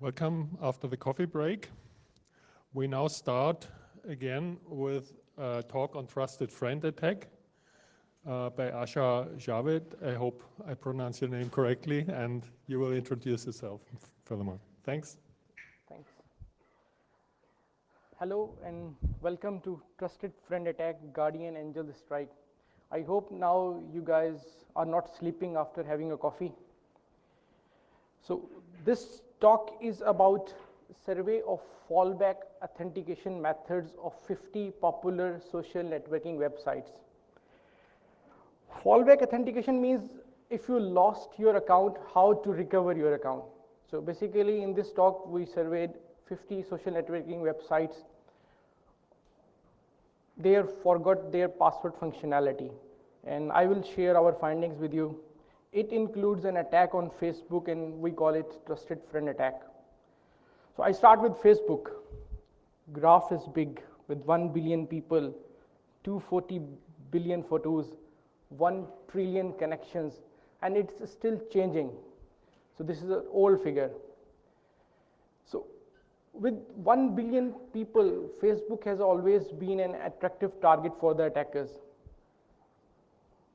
Welcome after the coffee break. We now start again with a talk on trusted friend attack by Asha Javed. I hope I pronounce your name correctly, and you will introduce yourself furthermore. Thanks. Thanks. Hello and welcome to Trusted Friend Attack, Guardian Angel Strike. I hope now you guys are not sleeping after having a coffee. So this talk is about survey of fallback authentication methods of 50 popular social networking websites. Fallback authentication means if you lost your account, how to recover your account. So basically in this talk, we surveyed 50 social networking websites. They forgot their password functionality, and I will share our findings with you. It includes an attack on Facebook, and we call it trusted friend attack. So I start with Facebook. Graph is big with 1 billion people, 240 billion photos, 1 trillion connections, and it's still changing. So this is an old figure. So with 1 billion people, Facebook has always been an attractive target for the attackers.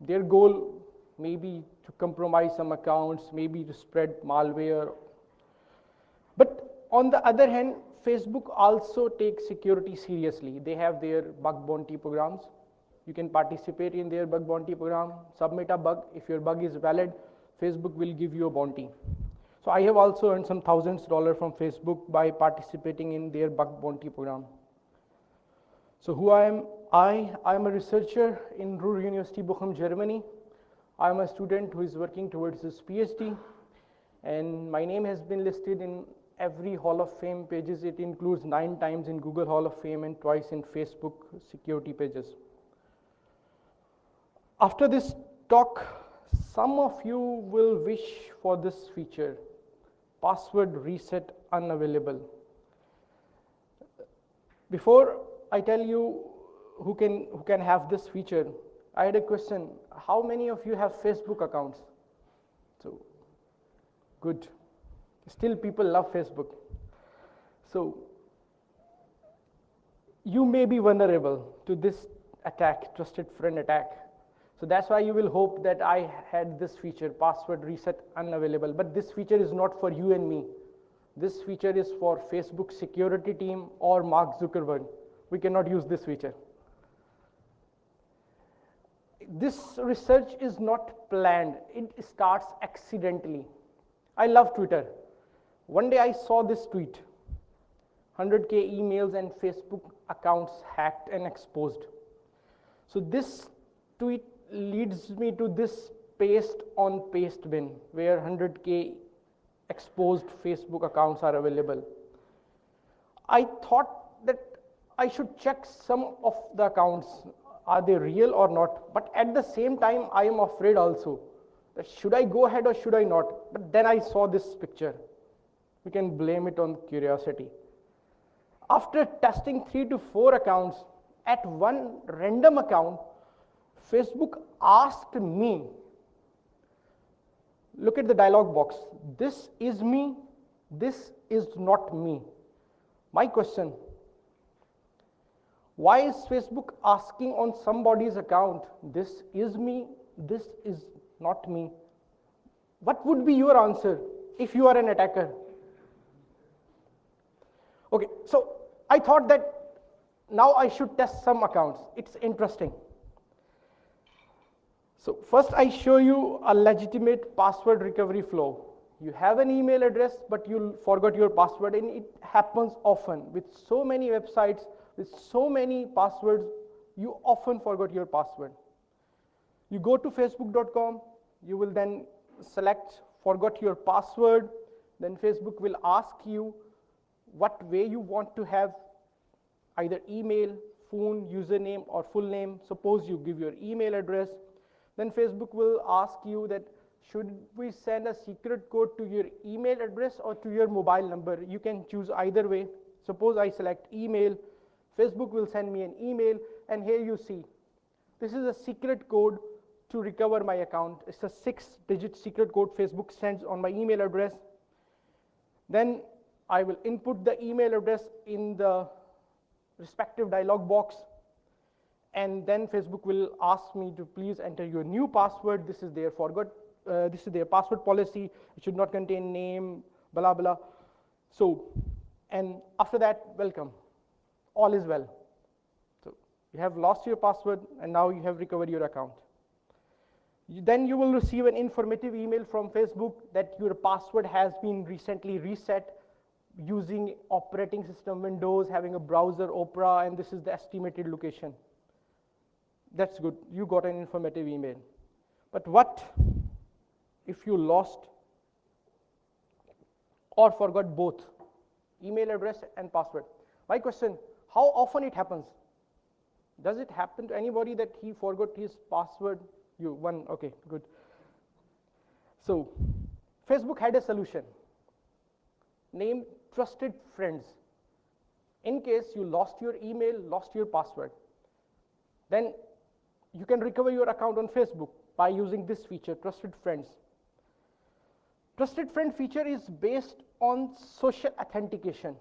Their goal may be to compromise some accounts, maybe to spread malware. But on the other hand, Facebook also takes security seriously. They have their bug bounty programs. You can participate in their bug bounty program, submit a bug. If your bug is valid, Facebook will give you a bounty. So I have also earned some thousands of dollars from Facebook by participating in their bug bounty program. So who I am? I am a researcher in Ruhr University, Bochum, Germany. I am a student who is working towards his PhD, and my name has been listed in every Hall of Fame pages. It includes 9 times in Google Hall of Fame and twice in Facebook security pages. After this talk, some of you will wish for this feature, password reset unavailable. Before I tell you who can have this feature, I had a question. How many of you have Facebook accounts? So, good. Still people love Facebook. So, you may be vulnerable to this attack, trusted friend attack. So that's why you will hope that I had this feature, password reset unavailable. But this feature is not for you and me. This feature is for Facebook security team or Mark Zuckerberg. We cannot use this feature. This research is not planned. It starts accidentally. I love Twitter. One day I saw this tweet, 100K emails and Facebook accounts hacked and exposed. So this tweet leads me to this paste on paste bin where 100K exposed Facebook accounts are available. I thought that I should check some of the accounts. Are they real or not? But at the same time, I am afraid also that should I go ahead or should I not? But then I saw this picture. We can blame it on curiosity. After testing 3 to 4 accounts, at one random account, Facebook asked me, look at the dialog box, this is me, this is not me. My question, why is Facebook asking on somebody's account, this is me, this is not me? What would be your answer if you are an attacker? Okay, so I thought that now I should test some accounts. It's interesting. So first I show you a legitimate password recovery flow. You have an email address, but you forgot your password, and it happens often. With so many websites, with so many passwords, you often forgot your password. You go to facebook.com, you will then select forgot your password, then Facebook will ask you what way you want to have either email, phone, username, or full name. Suppose you give your email address, then Facebook will ask you that should we send a secret code to your email address or to your mobile number? You can choose either way. Suppose I select email, Facebook will send me an email, and here you see, this is a secret code to recover my account. It's a 6-digit secret code Facebook sends on my email address. Then I will input the email address in the respective dialog box, and then Facebook will ask me to please enter your new password. This is their this is their password policy. It should not contain name, blah blah. So, and after that, welcome. All is well. So you have lost your password, and now you have recovered your account. Then you will receive an informative email from Facebook that your password has been recently reset using operating system Windows, having a browser Opera, and this is the estimated location. That's good. You got an informative email. But what if you lost or forgot both email address and password? My question, how often it happens? Does it happen to anybody that he forgot his password? You, one, okay, good. So Facebook had a solution named Trusted Friends. In case you lost your email, lost your password, then you can recover your account on Facebook by using this feature, Trusted Friends. Trusted Friend feature is based on social authentication.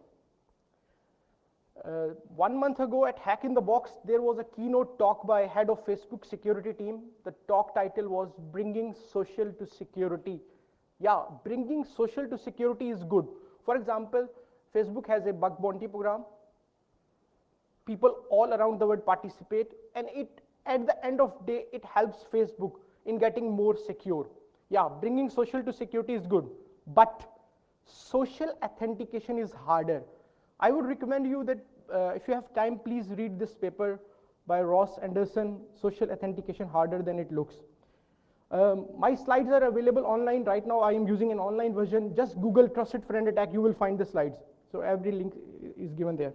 1 month ago at Hack in the Box, there was a keynote talk by head of Facebook security team. The talk title was Bringing Social to Security. Yeah, bringing social to security is good. For example, Facebook has a bug bounty program. People all around the world participate, and at the end of the day, it helps Facebook in getting more secure. Yeah, bringing social to security is good, but social authentication is harder. I would recommend you that if you have time, please read this paper by Ross Anderson, Social Authentication Harder Than It Looks. My slides are available online. Right now, I am using an online version. Just Google Trusted Friend Attack, you will find the slides. So every link is given there.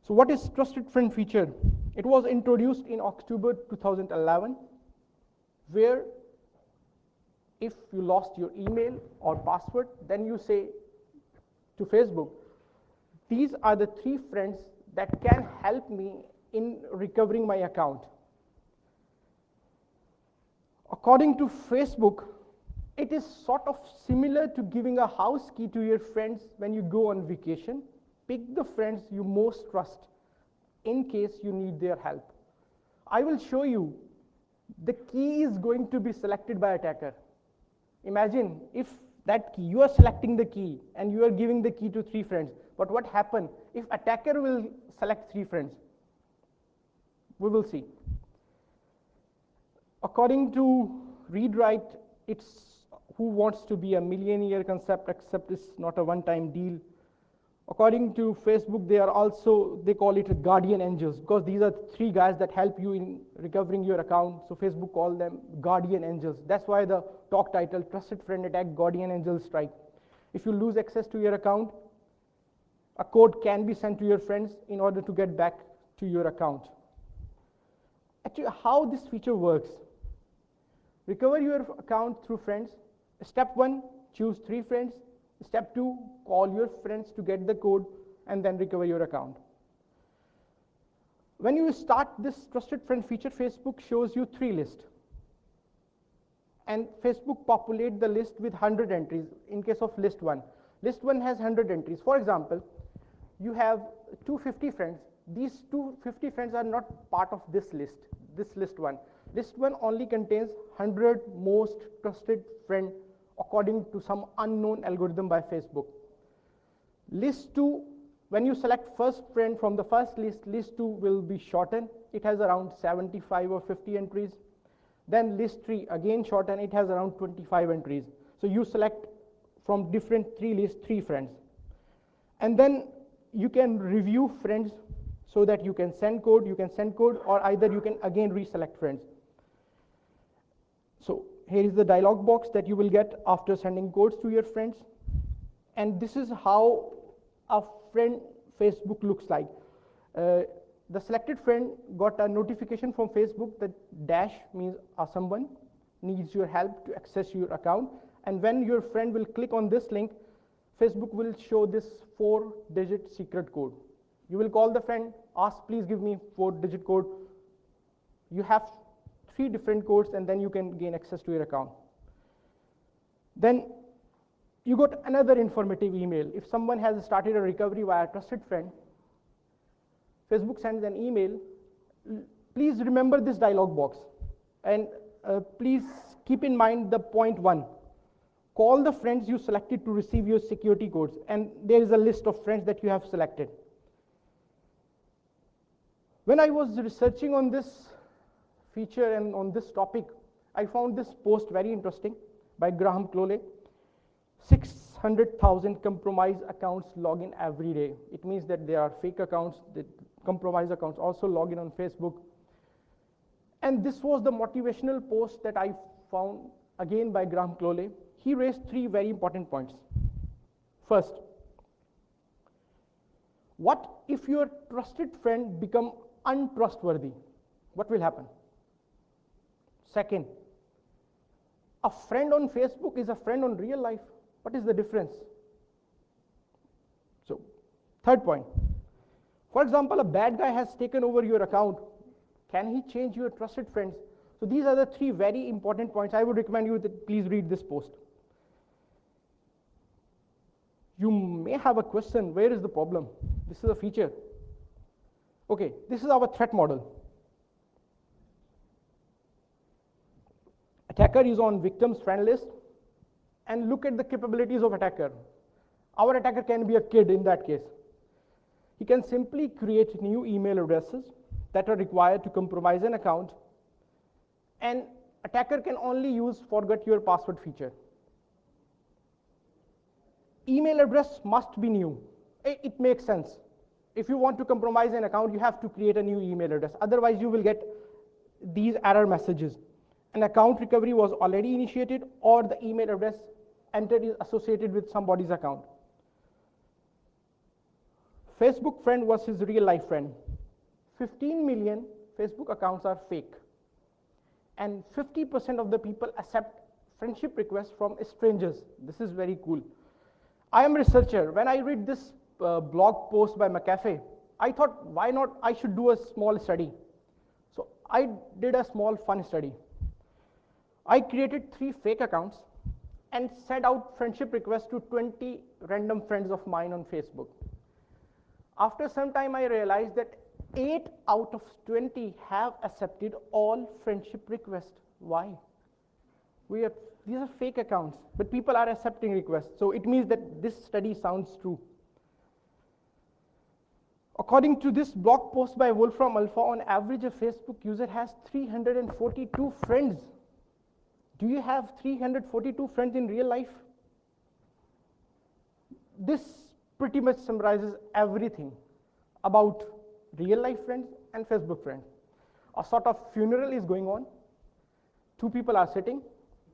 So what is Trusted Friend feature? It was introduced in October 2011, where if you lost your email or password, then you say to Facebook, these are the 3 friends that can help me in recovering my account. According to Facebook, it is sort of similar to giving a house key to your friends when you go on vacation. Pick the friends you most trust in case you need their help. I will show you the key is going to be selected by attacker. Imagine if that key, you are selecting the key and you are giving the key to 3 friends. But what happens if attacker will select 3 friends? We will see. According to ReadWrite, it's who wants to be a millionaire concept, except it's not a one-time deal. According to Facebook, they call it guardian angels, because these are 3 guys that help you in recovering your account. So Facebook call them guardian angels. That's why the talk title, Trusted Friend Attack, Guardian Angel Strike. If you lose access to your account, a code can be sent to your friends in order to get back to your account. Actually, how this feature works. Recover your account through friends. Step 1, choose 3 friends. Step 2, call your friends to get the code and then recover your account. When you start this Trusted Friend feature, Facebook shows you 3 lists. And Facebook populates the list with 100 entries in case of list 1. List 1 has 100 entries. For example, you have 250 friends. These 250 friends are not part of this list, list 1. List 1 only contains 100 most trusted friends according to some unknown algorithm by Facebook. List 2, when you select first friend from the first list, list 2 will be shortened. It has around 75 or 50 entries. Then list 3, again shortened, it has around 25 entries. So you select from different 3 lists 3 friends. And then you can review friends so that you can send code, or either you can again reselect friends. So here is the dialog box that you will get after sending codes to your friends. And this is how a friend Facebook looks like. The selected friend got a notification from Facebook that dash means someone needs your help to access your account. And when your friend will click on this link, Facebook will show this 4-digit secret code. You will call the friend, ask, please give me 4-digit code. You have 3 different codes, and then you can gain access to your account. Then You got another informative email. If someone has started a recovery via a trusted friend, Facebook sends an email. Please remember this dialog box. And please keep in mind the point 1. Call the friends you selected to receive your security codes. And there is a list of friends that you have selected. When I was researching on this feature and on this topic, I found this post very interesting by Graham Clowley. 600,000 compromised accounts log in every day. It means that there are fake accounts, that compromised accounts also log in on Facebook. And this was the motivational post that I found again by Graham Clowley. He raised 3 very important points. First, what if your trusted friend become untrustworthy? What will happen? Second, a friend on Facebook is a friend on real life. What is the difference? So, third point. For example, a bad guy has taken over your account. Can he change your trusted friends? So these are the 3 very important points. I would recommend you that please read this post. You may have a question, where is the problem? This is a feature. Okay, this is our threat model. Attacker is on victim's friend list, and look at the capabilities of attacker. Our attacker can be a kid in that case. He can simply create new email addresses that are required to compromise an account, and attacker can only use forget your password feature. Email address must be new. It makes sense. If you want to compromise an account, you have to create a new email address. Otherwise, you will get these error messages. An account recovery was already initiated, or the email address entered is associated with somebody's account. Facebook friend versus real life friend. 15 million Facebook accounts are fake. And 50% of the people accept friendship requests from strangers. This is very cool. I am a researcher. When I read this blog post by McAfee, I thought, why not I should do a small study. So I did a small fun study. I created 3 fake accounts and sent out friendship requests to 20 random friends of mine on Facebook. After some time, I realized that 8 out of 20 have accepted all friendship requests. Why? These are fake accounts, but people are accepting requests. So it means that this study sounds true. According to this blog post by Wolfram Alpha, on average, a Facebook user has 342 friends. Do you have 342 friends in real life? This pretty much summarizes everything about real life friends and Facebook friends. A sort of funeral is going on. 2 people are sitting,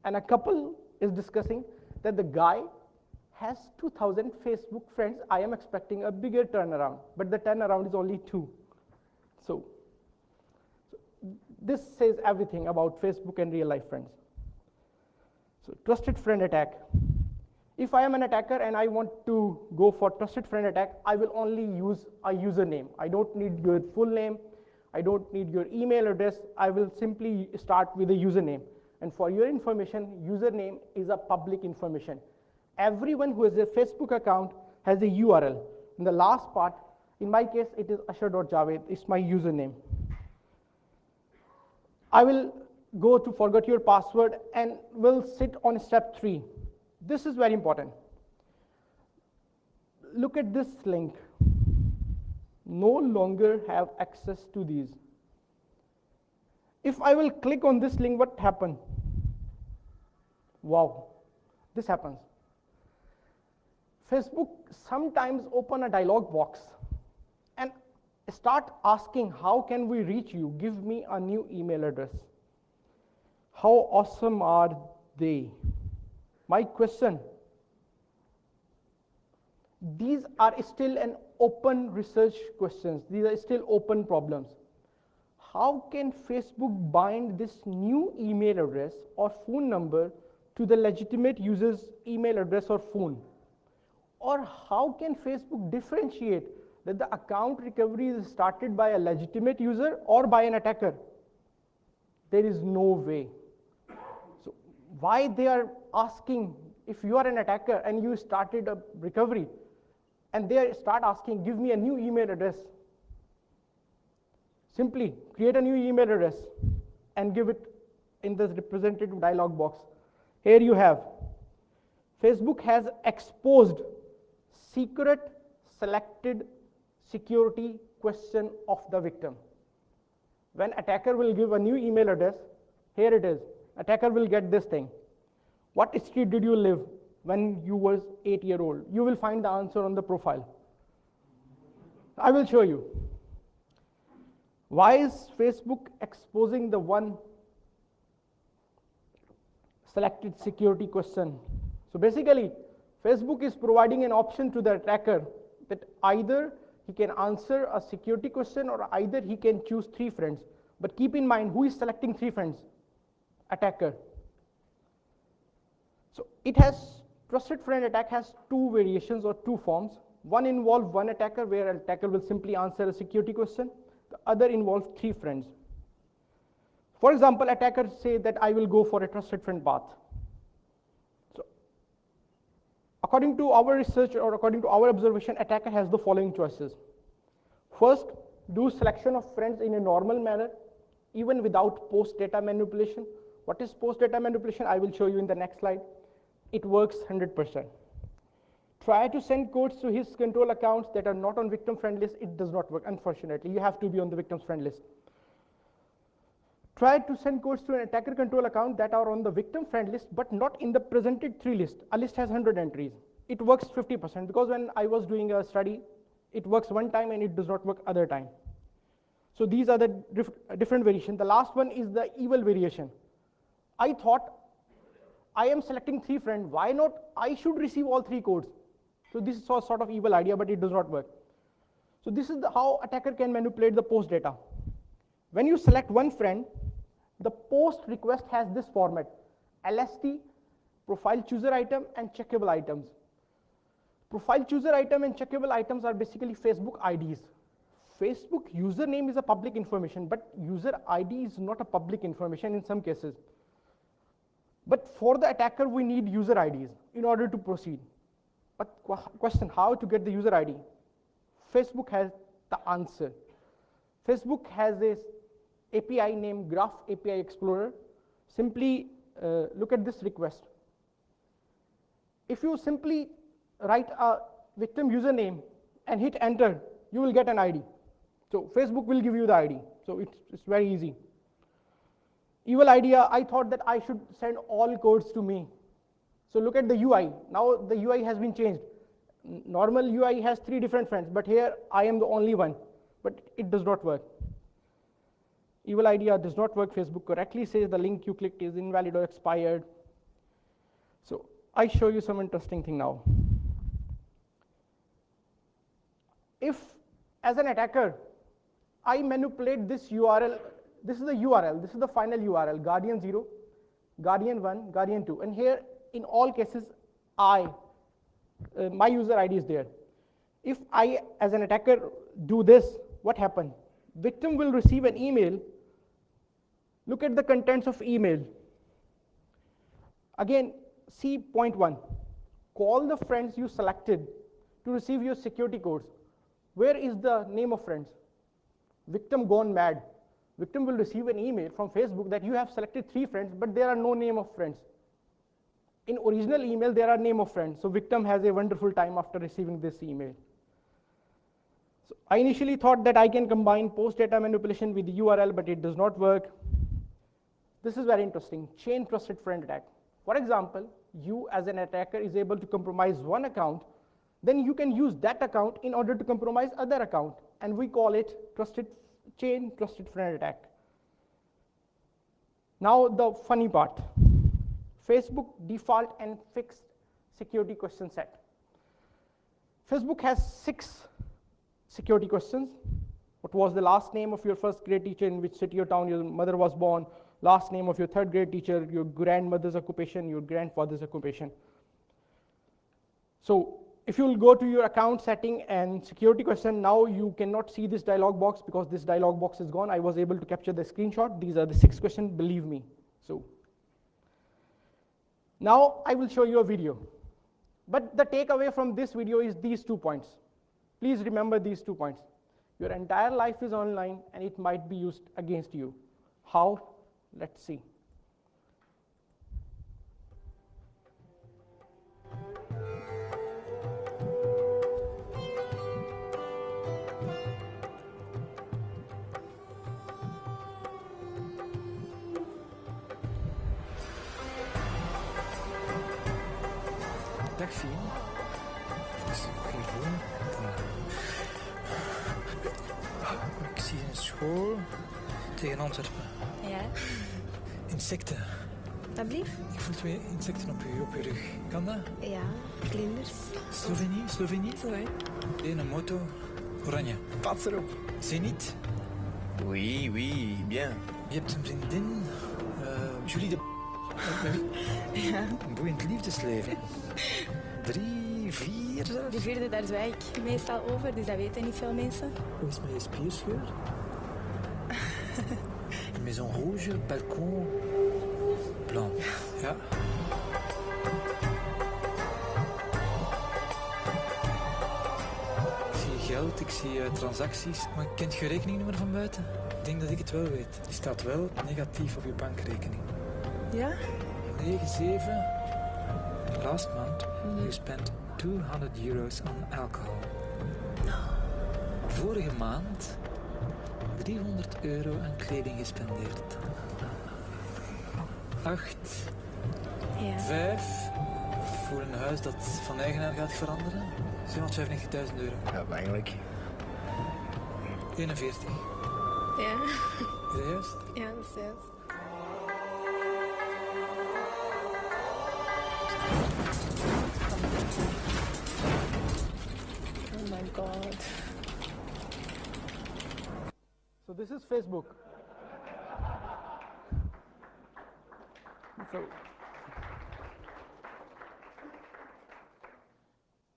and a couple is discussing that the guy has 2,000 Facebook friends. I am expecting a bigger turnaround, but the turnaround is only 2. So this says everything about Facebook and real life friends. So trusted friend attack. If I am an attacker and I want to go for trusted friend attack, I will only use a username. I don't need your full name. I don't need your email address. I will simply start with a username. And for your information, username is a public information. Everyone who has a Facebook account has a URL. In the last part, in my case, it is ashar.javed. It's my username. I will go to forget your password and will sit on step 3. This is very important. Look at this link. No longer have access to these. If I will click on this link, what happens? Wow, this happens. Facebook sometimes open a dialog box and start asking, how can we reach you? Give me a new email address. How awesome are they? My question, these are still an open research questions. These are still open problems. How can Facebook bind this new email address or phone number to the legitimate user's email address or phone? Or how can Facebook differentiate that the account recovery is started by a legitimate user or by an attacker? There is no way. So why they are asking if you are an attacker and you started a recovery, and they start asking, give me a new email address, simply create a new email address and give it in this representative dialog box. Here you have, Facebook has exposed secret selected security question of the victim. When attacker will give a new email address, here it is. Attacker will get this thing. What street did you live when you was 8-year-old? You will find the answer on the profile. I will show you. Why is Facebook exposing the one selected security question? So basically, Facebook is providing an option to the attacker that either he can answer a security question or either he can choose 3 friends. But keep in mind, who is selecting 3 friends? Attacker. So it has, trusted friend attack has 2 variations or 2 forms. One involves one attacker where an attacker will simply answer a security question. The other involves 3 friends. For example, attackers say that I will go for a trusted friend path. So according to our research or according to our observation, attacker has the following choices. First, do selection of friends in a normal manner, even without post data manipulation. What is post data manipulation? I will show you in the next slide. It works 100%. Try to send codes to his control accounts that are not on victim friend list. It does not work, unfortunately. You have to be on the victim's friend list. Try to send codes to an attacker control account that are on the victim friend list, but not in the presented 3 list. A list has 100 entries. It works 50%, because when I was doing a study, it works one time and it does not work other time. So these are the different variations. The last one is the evil variation. I thought, I am selecting 3 friends. Why not? I should receive all 3 codes. So this is a sort of evil idea, but it does not work. So this is how attacker can manipulate the post data. When you select one friend, the post request has this format: LST, profile chooser item, and checkable items. Profile chooser item and checkable items are basically Facebook IDs. Facebook username is a public information, but user ID is not a public information in some cases. But for the attacker, we need user IDs in order to proceed. But question, how to get the user ID? Facebook has the answer. Facebook has this API named Graph API Explorer. Simply look at this request. If you simply write a victim username and hit enter, you will get an ID. So Facebook will give you the ID. So it's very easy. Evil idea, I thought that I should send all codes to me. So look at the UI. Now the UI has been changed. Normal UI has 3 different friends, but here I am the only one. But it does not work. Evil idea does not work. Facebook correctly says the link you clicked is invalid or expired. So I show you some interesting thing now. If, as an attacker, I manipulate this URL, this is the URL, this is the final URL, Guardian 0, Guardian 1, Guardian 2, and here in all cases, my user ID is there. If I, as an attacker, do this, what happens? Victim will receive an email. Look at the contents of email. Again, see point 1. Call the friends you selected to receive your security codes. Where is the name of friends? Victim gone mad. Victim will receive an email from Facebook that you have selected 3 friends, but there are no name of friends. In original email, there are name of friends. So victim has a wonderful time after receiving this email. So I initially thought that I can combine post data manipulation with the URL, but it does not work. This is very interesting. Chain trusted friend attack. For example, you as an attacker is able to compromise one account, then you can use that account in order to compromise other account, and we call it chain trusted friend attack. Now the funny part. Facebook default and fixed security question set. Facebook has 6 security questions. What was the last name of your first grade teacher, in which city or town your mother was born, last name of your 3rd grade teacher, your grandmother's occupation, your grandfather's occupation. So if you will go to your account setting and security question, now you cannot see this dialog box because this dialog box is gone. I was able to capture the screenshot. These are the 6 questions, believe me. So Now I will show you a video. But the takeaway from this video is these 2 points. Please remember these 2 points. Your entire life is online and it might be used against you. How? Let's see. Dag Fien. Gewoon. Ik zie een school tegen Antwerpen. Ja, Insecten. alsjeblieft. Ik voel 2 insecten op je rug. Kan dat? Ja, vlinders. Slovenië? Zo hè. Een moto. Oranje. Pas erop. Zenit. Oui, oui, bien. Je hebt een vriendin. Julie de... Ja. Een boeiend liefdesleven. 3, 4 zelfs. De vierde, daar zwijg ik meestal over, dus dat weten niet veel mensen. Hoe is mijn spierscheur? Maison rouge, balcon, blanc. Ja. Ik zie geld, ik zie transacties, maar kent je rekeningnummer van buiten? Ik denk dat ik het wel weet. Die staat wel negatief op je bankrekening. Ja? 97. Last month, you spent €200 on alcohol. Vorige maand €300 aan kleding gespendeerd. 8. Ja. 5. Voor een huis dat van eigenaar gaat veranderen. €795.000. Ja, eigenlijk. 41. Ja. Is dat juist? Ja, dat is juist. Oh my god. So this is Facebook. So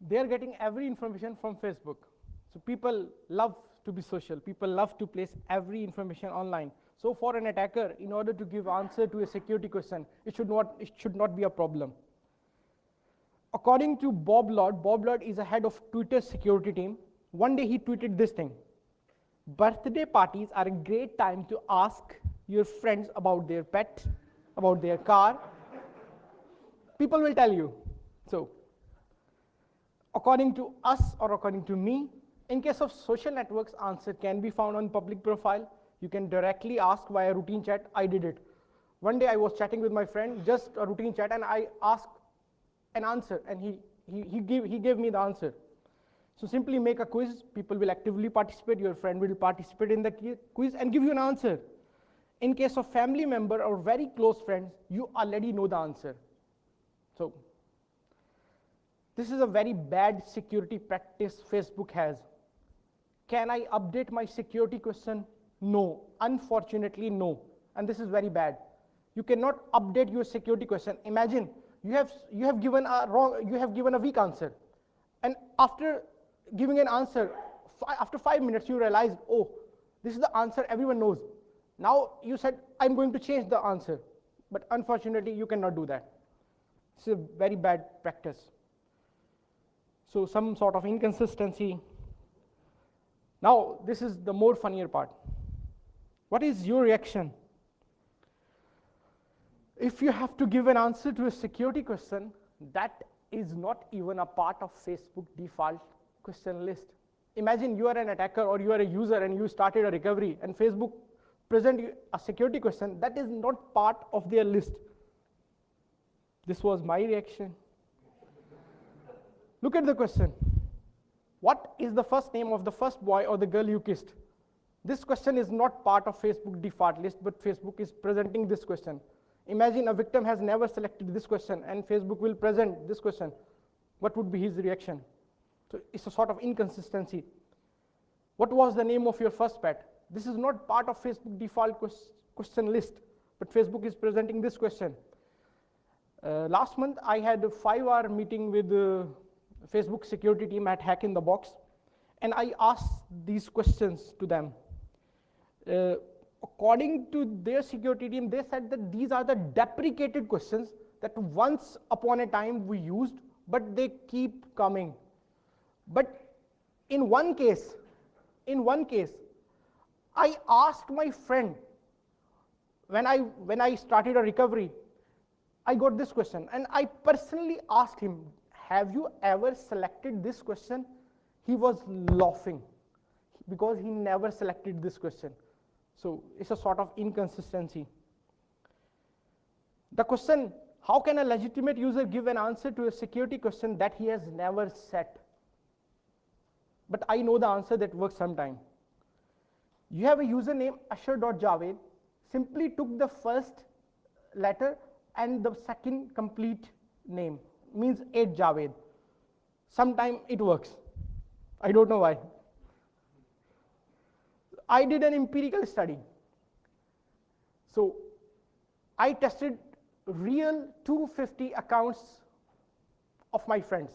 they are getting every information from Facebook. So people love to be social. People love to place every information online. So for an attacker, in order to give answer to a security question, it should not be a problem. According to Bob Lord is a head of Twitter's security team. One day he tweeted this thing: birthday parties are a great time to ask your friends about their pet, about their car. People will tell you. So, according to us or according to me, in case of social networks, answer can be found on public profile. You can directly ask via routine chat. I did it. One day I was chatting with my friend, just a routine chat, and I asked an answer, and he gave me the answer. So simply make a quiz. People will actively participate. Your friend will participate in the quiz and give you an answer. In case of family member or very close friends, you already know the answer. So this is a very bad security practice Facebook has. Can I update my security question? No, unfortunately no, and this is very bad. You cannot update your security question. Imagine you have given a weak answer, and after giving an answer, after 5 minutes you realized, oh, this is the answer everyone knows. Now you said, I'm going to change the answer, but unfortunately you cannot do that. It's a very bad practice. So some sort of inconsistency. Now this is the more funnier part. What is your reaction? If you have to give an answer to a security question, that is not even a part of Facebook default question list. Imagine you are an attacker or you are a user and you started a recovery and Facebook present you a security question that is not part of their list. This was my reaction. Look at the question. What is the first name of the first boy or the girl you kissed? This question is not part of Facebook default list, but Facebook is presenting this question. Imagine a victim has never selected this question and Facebook will present this question. What would be his reaction? So it's a sort of inconsistency. What was the name of your first pet? This is not part of Facebook default question list, but Facebook is presenting this question. Last month I had a 5-hour meeting with the Facebook security team at Hack in the Box, and I asked these questions to them. According to their security team, they said that these are the deprecated questions that once upon a time we used, but they keep coming. But in one case, I asked my friend, when I started a recovery, I got this question, and I personally asked him, have you ever selected this question? He was laughing because he never selected this question. So it's a sort of inconsistency. The question, how can a legitimate user give an answer to a security question that he has never set? But I know the answer that works sometime. You have a username Ashar.Javed, simply took the first letter and the second complete name, means 8 Javed. Sometime it works. I don't know why. I did an empirical study. So I tested real 250 accounts of my friends.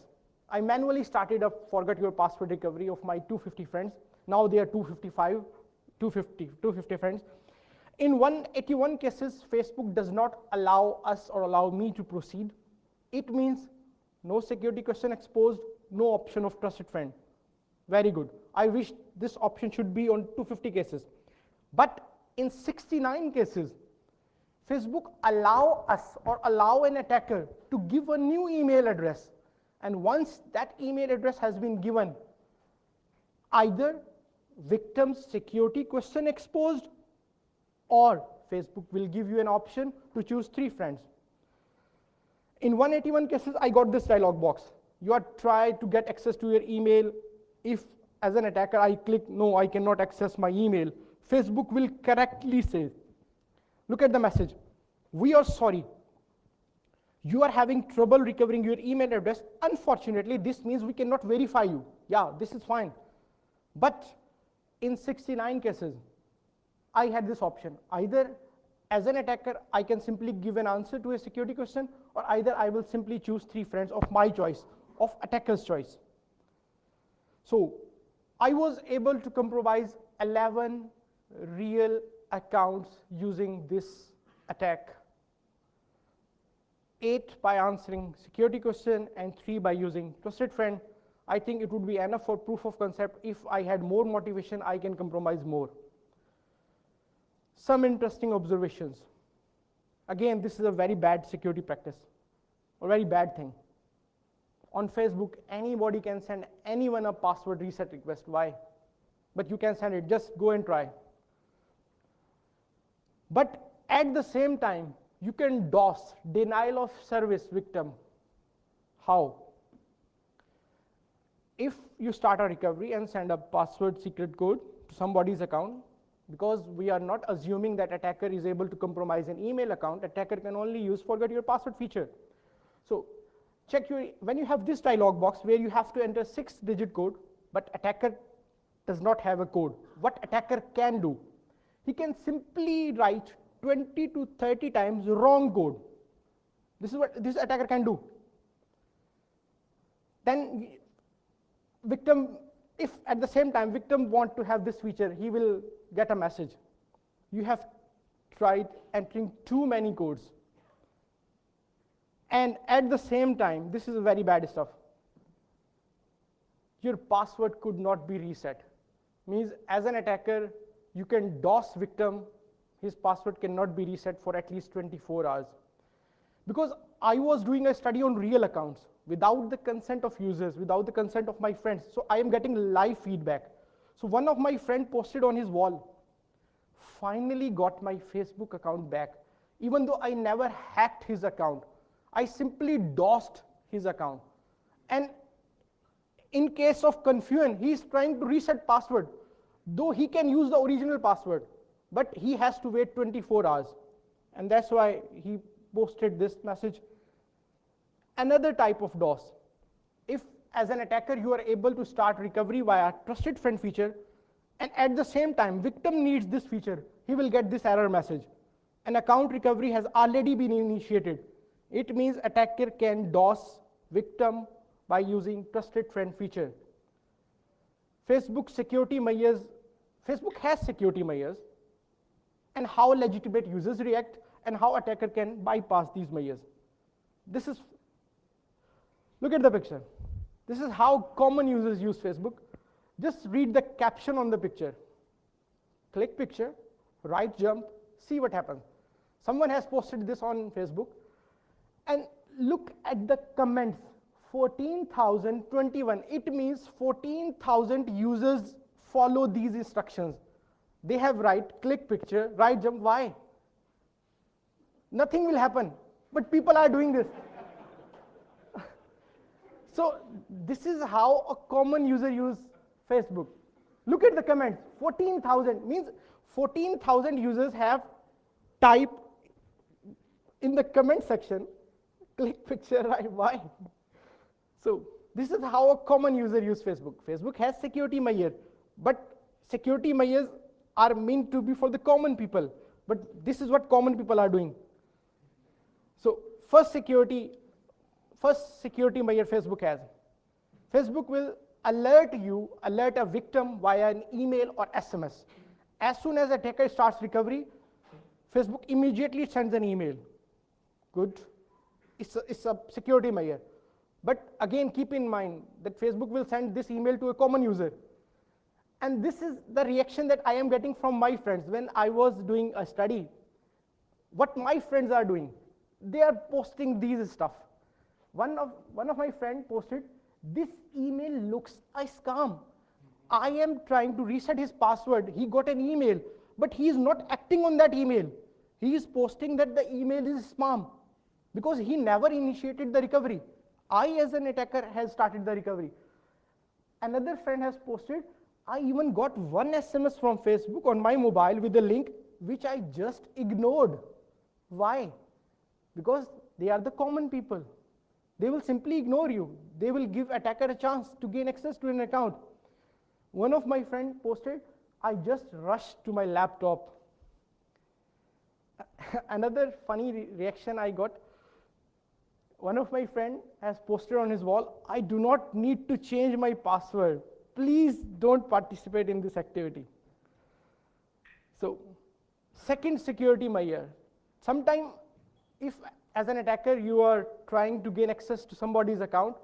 I manually started a forgot your password recovery of my 250 friends. Now they are 250 friends. In 181 cases, Facebook does not allow us or allow me to proceed. It means no security question exposed, no option of trusted friend. Very good. I wish this option should be on 250 cases. But in 69 cases, Facebook allow us or allow an attacker to give a new email address. And once that email address has been given, either victim's security question exposed, or Facebook will give you an option to choose 3 friends. In 181 cases, I got this dialog box. You are trying to get access to your email. If, as an attacker, I click, no, I cannot access my email, Facebook will correctly say, look at the message. We are sorry. You are having trouble recovering your email address. Unfortunately, this means we cannot verify you. Yeah, this is fine. But in 69 cases, I had this option. Either as an attacker, I can simply give an answer to a security question, or either I will simply choose 3 friends of my choice, of attacker's choice. So I was able to compromise 11 real accounts using this attack. 8 by answering security question and 3 by using trusted friend. I think it would be enough for proof of concept. If I had more motivation, I can compromise more. Some interesting observations. Again, this is a very bad security practice, or very bad thing. On Facebook, anybody can send anyone a password reset request. Why? But you can send it, just go and try. But at the same time, you can DOS, denial of service victim. How? If you start a recovery and send a password secret code to somebody's account, because we are not assuming that attacker is able to compromise an email account, attacker can only use forget your password feature. So check when you have this dialog box where you have to enter 6-digit code, but attacker does not have a code. What attacker can do? He can simply write 20 to 30 times wrong code. This is what this attacker can do. Then victim, if at the same time victim want to have this feature, he will get a message. You have tried entering too many codes. And at the same time, this is very bad stuff. Your password could not be reset. Means as an attacker, you can DOS victim, his password cannot be reset for at least 24 hours. Because I was doing a study on real accounts without the consent of users, without the consent of my friends. So I am getting live feedback. So one of my friends posted on his wall, finally got my Facebook account back. Even though I never hacked his account, I simply DOSed his account. And in case of confusion, he is trying to reset password, though he can use the original password, but he has to wait 24 hours. And that's why he posted this message. Another type of DOS. If as an attacker you are able to start recovery via trusted friend feature, and at the same time victim needs this feature, he will get this error message. An account recovery has already been initiated. It means attacker can DOS victim by using trusted friend feature. Facebook security measures, Facebook has security measures, and how legitimate users react and how attacker can bypass these measures. this is, look at the picture. This is how common users use Facebook. Just read the caption on the picture. Click picture, right jump, see what happens. Someone has posted this on Facebook, and look at the comments. 14,021. It means 14,000 users follow these instructions. They have right, click picture, right jump. Why? Nothing will happen, but people are doing this. So this is how a common user uses Facebook. Look at the comments. 14,000 means 14,000 users have typed in the comment section, click picture, right? Why? So this is how a common user uses Facebook. Facebook has security measures, but security measures are meant to be for the common people. But this is what common people are doing. So first security measure Facebook has. Facebook will alert a victim via an email or SMS. As soon as the attacker starts recovery, Facebook immediately sends an email. Good. It's a security measure. But again, keep in mind that Facebook will send this email to a common user. And this is the reaction that I am getting from my friends when I was doing a study. What my friends are doing, they are posting these stuff. One of my friends posted, this email looks a scam. I am trying to reset his password. He got an email, but he is not acting on that email. He is posting that the email is spam because he never initiated the recovery. I, as an attacker, has started the recovery. Another friend has posted, I even got one SMS from Facebook on my mobile with a link which I just ignored. Why? Because they are the common people. They will simply ignore you. They will give attacker a chance to gain access to an account. One of my friends posted, I just rushed to my laptop. Another funny reaction I got, one of my friends has posted on his wall, I do not need to change my password. Please don't participate in this activity. So, second security measure. Sometimes, if as an attacker you are trying to gain access to somebody's account,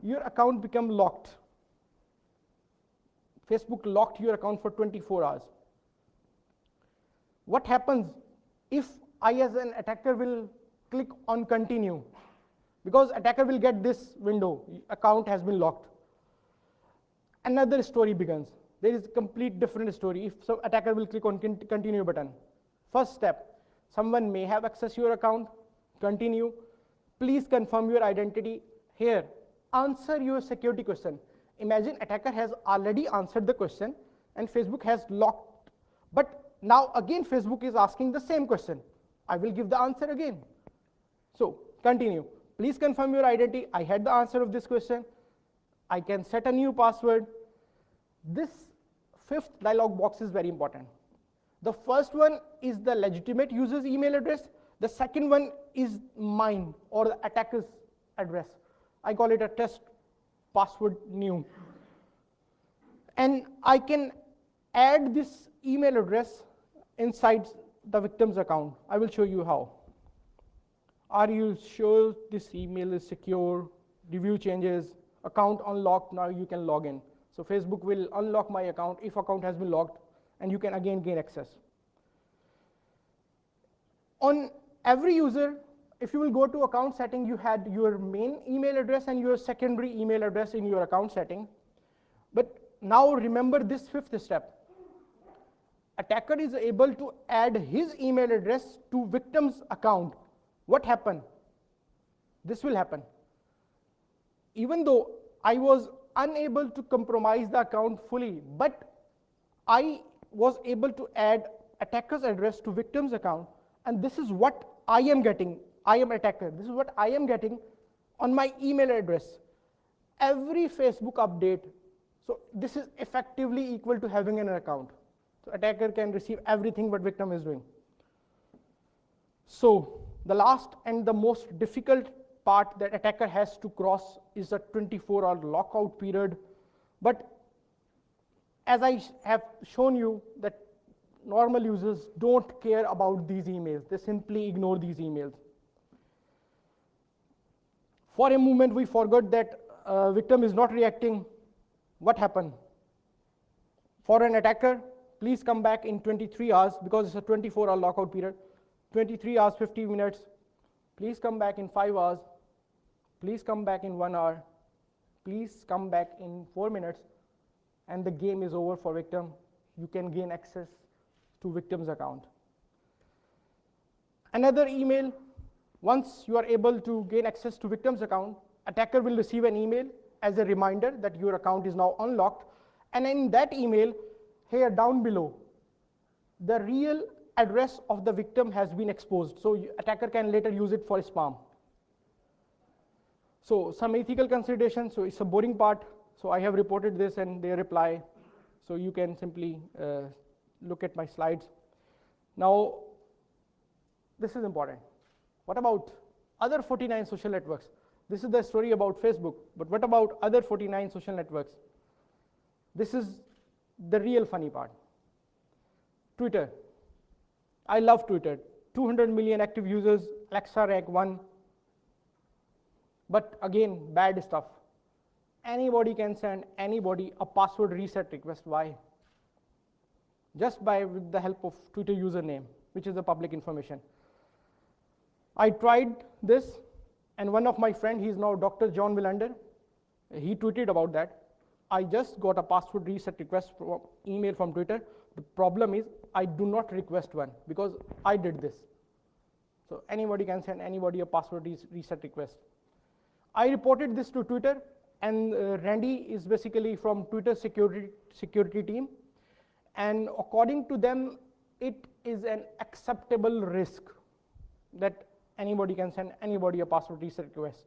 your account becomes locked. Facebook locked your account for 24 hours. What happens if I, as an attacker, will click on continue? Because attacker will get this window, account has been locked. Another story begins. There is a complete different story if some attacker will click on continue button. First step, someone may have accessed your account, continue. Please confirm your identity. Here, answer your security question. Imagine attacker has already answered the question and Facebook has locked. But now again Facebook is asking the same question. I will give the answer again. So continue. Please confirm your identity. I had the answer of this question. I can set a new password. This fifth dialog box is very important. The first one is the legitimate user's email address. The second one is mine, or the attacker's address. I call it a test password new. And I can add this email address inside the victim's account. I will show you how. Are you sure this email is secure? Review changes, account unlocked, now you can log in. So Facebook will unlock my account if account has been locked, and you can again gain access. On every user, if you will go to account setting, you had your main email address and your secondary email address in your account setting. But now remember this fifth step. Attacker is able to add his email address to victim's account. What happened? This will happen. Even though I was unable to compromise the account fully, but I was able to add attacker's address to victim's account, and this is what I am getting. I am attacker. This is what I am getting on my email address. Every Facebook update, so this is effectively equal to having an account. So attacker can receive everything what victim is doing. So the last and the most difficult part that attacker has to cross is a 24-hour lockout period. But as I have shown you that normal users don't care about these emails. They simply ignore these emails. For a moment, we forgot that victim is not reacting. What happened? For an attacker, please come back in 23 hours because it's a 24-hour lockout period. 23 hours, 50 minutes. Please come back in 5 hours. Please come back in 1 hour. Please come back in 4 minutes. And the game is over for victim. You can gain access to victim's account. Another email, once you are able to gain access to victim's account, attacker will receive an email as a reminder that your account is now unlocked. And in that email, here down below, the real address of the victim has been exposed. So attacker can later use it for spam. So some ethical considerations, so it's a boring part. So I have reported this and they reply. So you can simply look at my slides. Now, this is important. What about other 49 social networks? This is the story about Facebook, but what about other 49 social networks? This is the real funny part. Twitter. I love Twitter. 200 million active users, Alexa rank 1. But again, bad stuff. Anybody can send anybody a password reset request. Why? Just with the help of Twitter username, which is the public information. I tried this, and one of my friends, he's now Dr. John Willander, he tweeted about that. I just got a password reset request from email from Twitter. The problem is I do not request one because I did this. So anybody can send anybody a password reset request. I reported this to Twitter, and Randy is basically from Twitter security team. And according to them, it is an acceptable risk that anybody can send anybody a password reset request.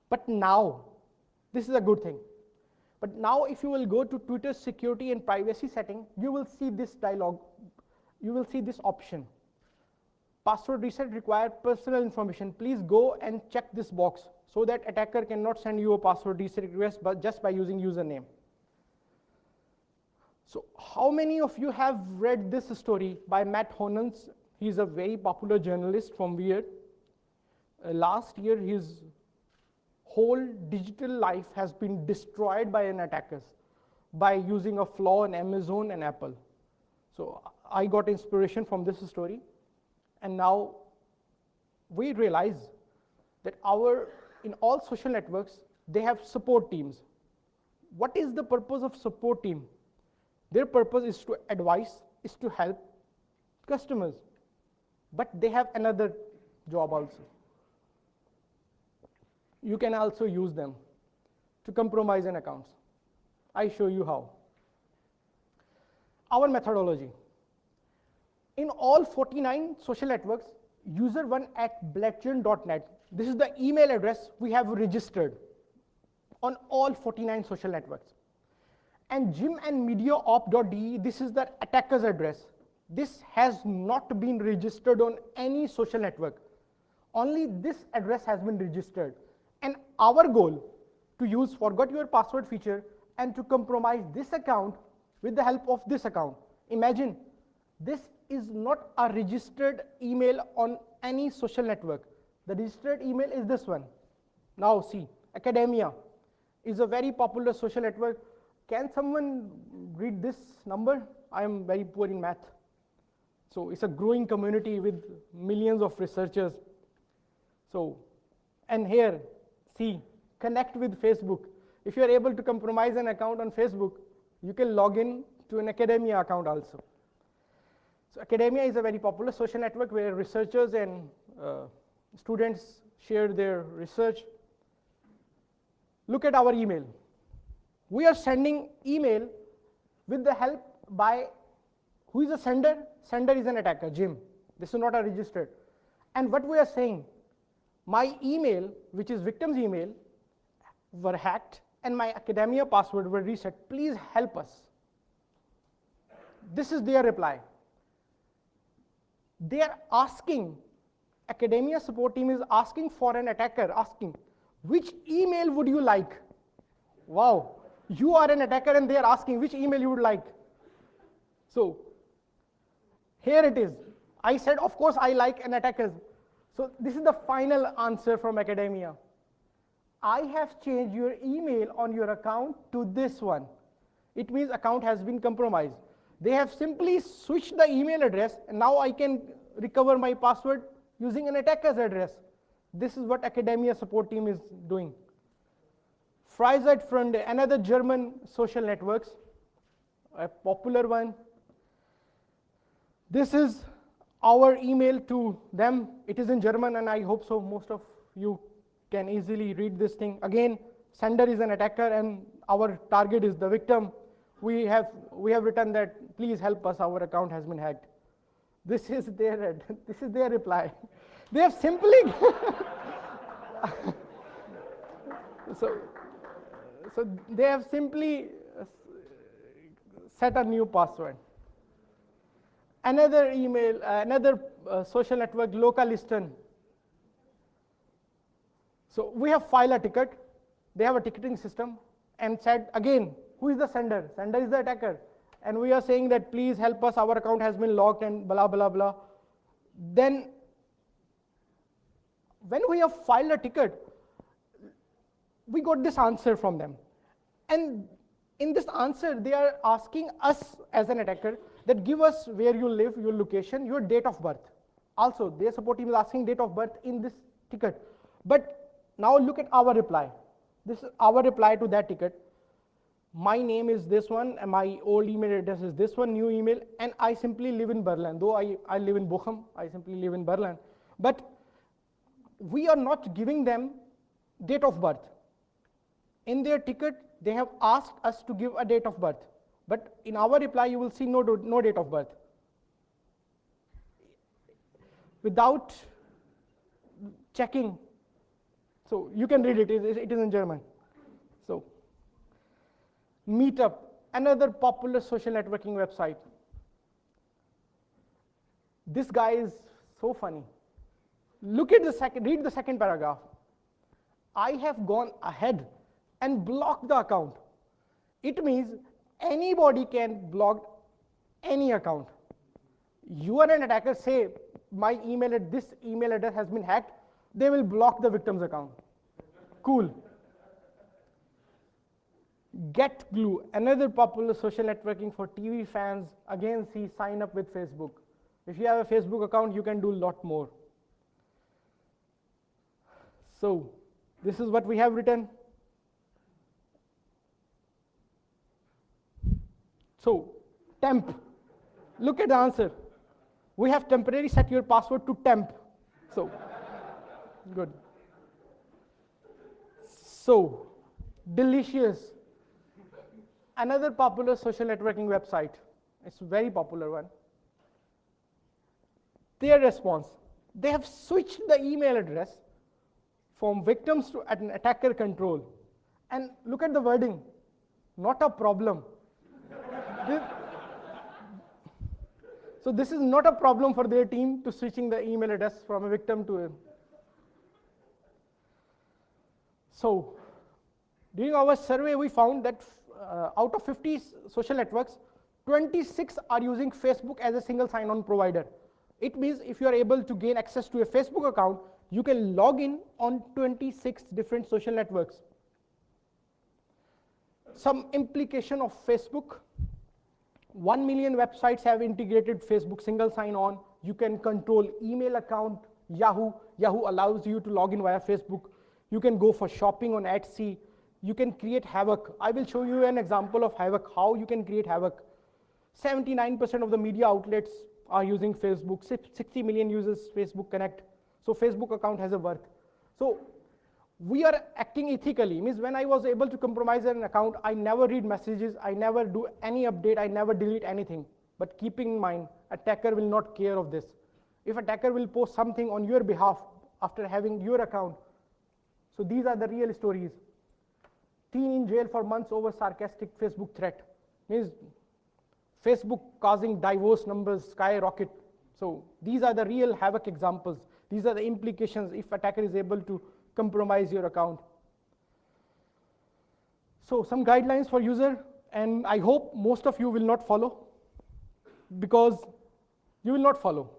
But now, this is a good thing. But now if you will go to Twitter security and privacy setting, you will see this dialog. You will see this option. Password reset require personal information. Please go and check this box so that attacker cannot send you a password reset request but just by using username. So how many of you have read this story by Matt Honans? He's a very popular journalist from Weird. Last year, his whole digital life has been destroyed by an attacker by using a flaw in Amazon and Apple. So I got inspiration from this story. And now we realize that in all social networks, they have support teams. What is the purpose of support team? Their purpose is to advise, is to help customers. But they have another job also. You can also use them to compromise an account. I show you how. Our methodology. In all 49 social networks, user1@bletgen.net, this is the email address we have registered on all 49 social networks. And jim@mediaop.de, this is the attacker's address. This has not been registered on any social network. Only this address has been registered. And our goal to use forgot your password feature and to compromise this account with the help of this account. Imagine, this is not a registered email on any social network. The registered email is this one. Now see, academia is a very popular social network. Can someone read this number? I am very poor in math. So it's a growing community with millions of researchers. So, and here, see, connect with Facebook. If you are able to compromise an account on Facebook, you can log in to an academia account also. So academia is a very popular social network where researchers and students share their research. Look at our email. We are sending email with the help by, who is the sender? Sender is an attacker, Jim. This is not a registered. And what we are saying, my email, which is victim's email, were hacked and my academia password were reset. Please help us. This is their reply. They are asking, academia support team is asking for an attacker, asking, which email would you like? Wow, you are an attacker and they are asking which email you would like. So here it is. I said, of course, I like an attacker. So this is the final answer from academia. I have changed your email on your account to this one. It means account has been compromised. They have simply switched the email address, and now I can recover my password using an attacker's address. This is what academia support team is doing. Freizeit-Freunde, another German social networks, a popular one. This is our email to them. It is in German, and I hope so most of you can easily read this thing. Again, sender is an attacker and our target is the victim. We have written that please help us, our account has been hacked. This is their reply. They have simply so they have simply set a new password. Another email, another social network, Localisten. So we have filed a ticket. They have a ticketing system and said again, who is the sender? Sender is the attacker. And we are saying that please help us, our account has been locked and blah, blah, blah. Then when we have filed a ticket, we got this answer from them. And in this answer, they are asking us as an attacker that give us where you live, your location, your date of birth. Also, their support team is asking date of birth in this ticket. But now look at our reply. This is our reply to that ticket. My name is this one, and my old email address is this one, new email, and I simply live in Berlin. Though I live in Bochum, I simply live in Berlin. But we are not giving them date of birth. In their ticket, they have asked us to give a date of birth. But in our reply, you will see no date of birth. Without checking. So you can read it, it is in German. So, Meetup, another popular social networking website. This guy is so funny. Look at read the second paragraph. I have gone ahead and blocked the account. It means anybody can block any account. You are an attacker, say this email address has been hacked, they will block the victim's account. Cool. GetGlue, another popular social networking for TV fans. Again, see, sign up with Facebook. If you have a Facebook account, you can do a lot more. So, this is what we have written. So, temp. Look at the answer. We have temporarily set your password to temp. So, good. So, Delicious, another popular social networking website. It's a very popular one. Their response, they have switched the email address from victims to an attacker control. And look at the wording, not a problem. So this is not a problem for their team to switching the email address from a victim to a. So during our survey, we found that out of 50 social networks, 26 are using Facebook as a single sign-on provider. It means if you are able to gain access to a Facebook account, you can log in on 26 different social networks. Some implication of Facebook. 1 million websites have integrated Facebook single sign-on. You can control email account, Yahoo. Yahoo allows you to log in via Facebook. You can go for shopping on Etsy. You can create havoc. I will show you an example of havoc, how you can create havoc. 79% of the media outlets are using Facebook. 60 million users Facebook Connect. So Facebook account has a worth. So we are acting ethically. Means when I was able to compromise an account, I never read messages, I never do any update, I never delete anything. But keeping in mind, attacker will not care of this. If attacker will post something on your behalf after having your account. So these are the real stories. Teen in jail for months over sarcastic Facebook threat. Means Facebook causing divorce numbers skyrocket. So these are the real havoc examples. These are the implications if attacker is able to compromise your account. So some guidelines for user, and I hope most of you will not follow, because you will not follow.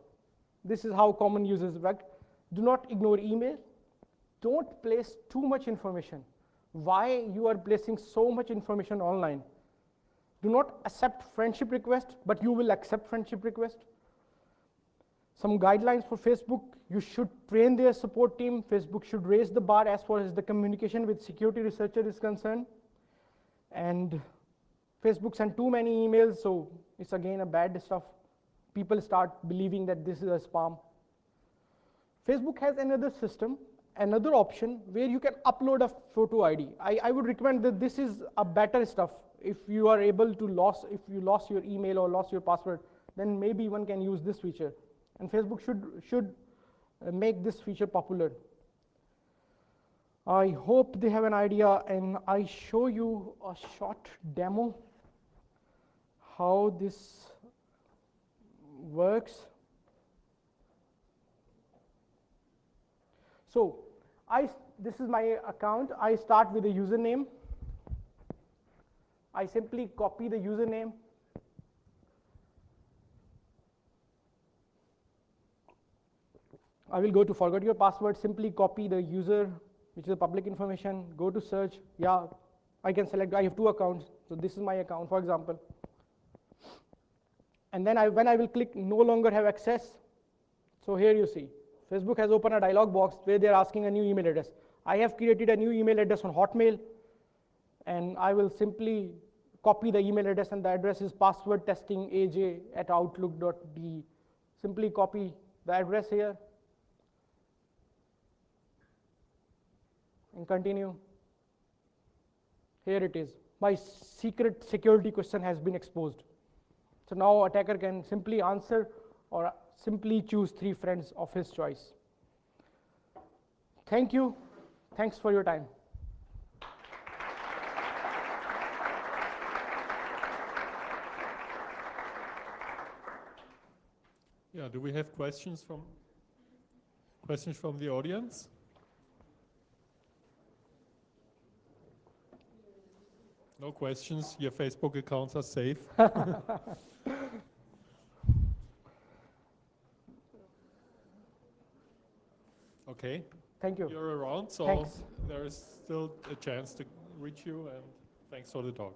This is how common users work. Do not ignore email. don't place too much information. Why you are placing so much information online? Do not accept friendship requests, but you will accept friendship requests. Some guidelines for Facebook: you should train their support team. Facebook should raise the bar as far as the communication with security researcher is concerned. And Facebook sent too many emails, so it's again a bad stuff. People start believing that this is a spam. Facebook has another system, another option where you can upload a photo ID. I would recommend that this is a better stuff. If you are able to if you lost your email or lost your password, then maybe one can use this feature. And Facebook should make this feature popular. I hope they have an idea, and I show you a short demo how this works. So this is my account. I start with a username. I simply copy the username. I will go to forgot your password, simply copy the user, which is the public information, go to search. Yeah, I can select, I have 2 accounts, so this is my account, for example. And then when I will click no longer have access, so here you see, Facebook has opened a dialog box where they're asking a new email address. I have created a new email address on Hotmail, and I will simply copy the email address, and the address is passwordtestingaj@outlook.de. Simply copy the address here, and continue. Here it is. My secret security question has been exposed. So now attacker can simply answer or simply choose 3 friends of his choice. Thank you. Thanks for your time. Yeah, do we have questions from the audience? No questions. Your Facebook accounts are safe. Okay. Thank you. You're around, so Thanks. there is still a chance to reach you, and thanks for the talk.